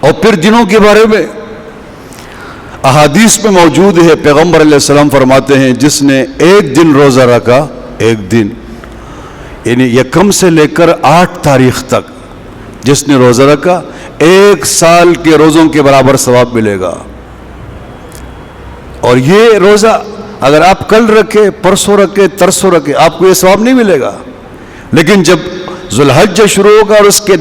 اور پھر دنوں کے بارے میں احادیث میں موجود ہے، پیغمبر علیہ السلام فرماتے ہیں جس نے ایک دن روزہ رکھا، ایک دن یعنی یکم سے لے کر 8 تاریخ تک جس نے روزہ رکھا 1 سال کے روزوں کے برابر ثواب ملے گا۔ اور یہ روزہ اگر آپ کل رکھے، پرسوں رکھے، ترسوں رکھے، آپ کو یہ ثواب نہیں ملے گا، لیکن جب ذوالحجہ شروع ہوگا اور اس کے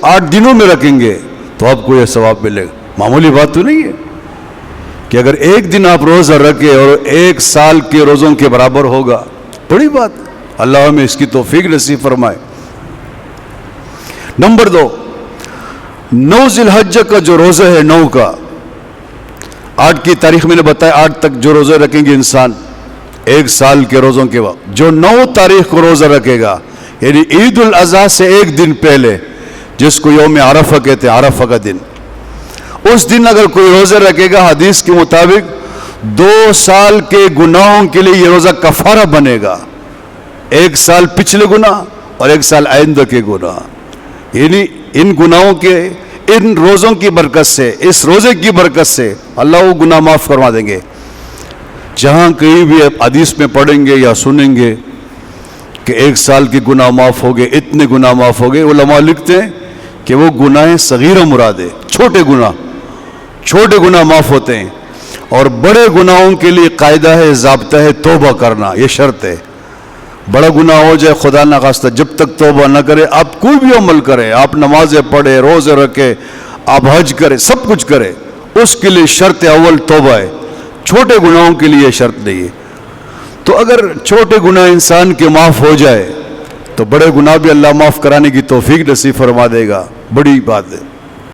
8 دنوں میں رکھیں گے تو آپ کو یہ ثواب ملے گا۔ معمولی بات تو نہیں ہے کہ اگر ایک دن آپ روزہ رکھے اور 1 سال کے روزوں کے برابر ہوگا، بڑی بات، اللہ ہمیں اس کی توفیق نصیب فرمائے۔ نمبر 2، 9 ذی الحجہ کا جو روزہ ہے، 9 کا، 8 کی تاریخ میں نے بتایا 8 تک جو روزے رکھیں گے انسان 1 سال کے روزوں کے وقت، جو 9 تاریخ کو روزہ رکھے گا یعنی عید الاضحیٰ سے 1 دن پہلے، جس کو یوم عرفہ کہتے ہیں، عرفہ کا دن، اس دن اگر کوئی روزہ رکھے گا حدیث کے مطابق 2 سال کے گناہوں کے لیے یہ روزہ کفارہ بنے گا، 1 سال پچھلے گناہ اور 1 سال آئندہ کے گناہ، یعنی ان گناہوں کے، ان روزوں کی برکت سے، اس روزے کی برکت سے اللہ وہ گناہ معاف فرما دیں گے۔ جہاں کہیں بھی حدیث میں پڑھیں گے یا سنیں گے کہ 1 سال کے گناہ معاف ہو گئے، اتنے گناہ معاف ہو گئے، علماء لکھتے ہیں کہ وہ گناہ صغیرہ مراد ہے، چھوٹے گناہ معاف ہوتے ہیں، اور بڑے گناہوں کے لیے قاعدہ ہے، ضابطہ ہے توبہ کرنا، یہ شرط ہے۔ بڑا گناہ ہو جائے خدا نخواستہ، جب تک توبہ نہ کرے، آپ کوئی بھی عمل کریں، آپ نمازیں پڑھیں، روزے رکھیں، آپ حج کریں، سب کچھ کریں، اس کے لیے شرط اول توبہ ہے، چھوٹے گناہوں کے لیے شرط نہیں ہے۔ تو اگر چھوٹے گناہ انسان کے معاف ہو جائے تو بڑے گناہ بھی اللہ معاف کرانے کی توفیق نصیب فرما دے گا، بڑی بات ہے۔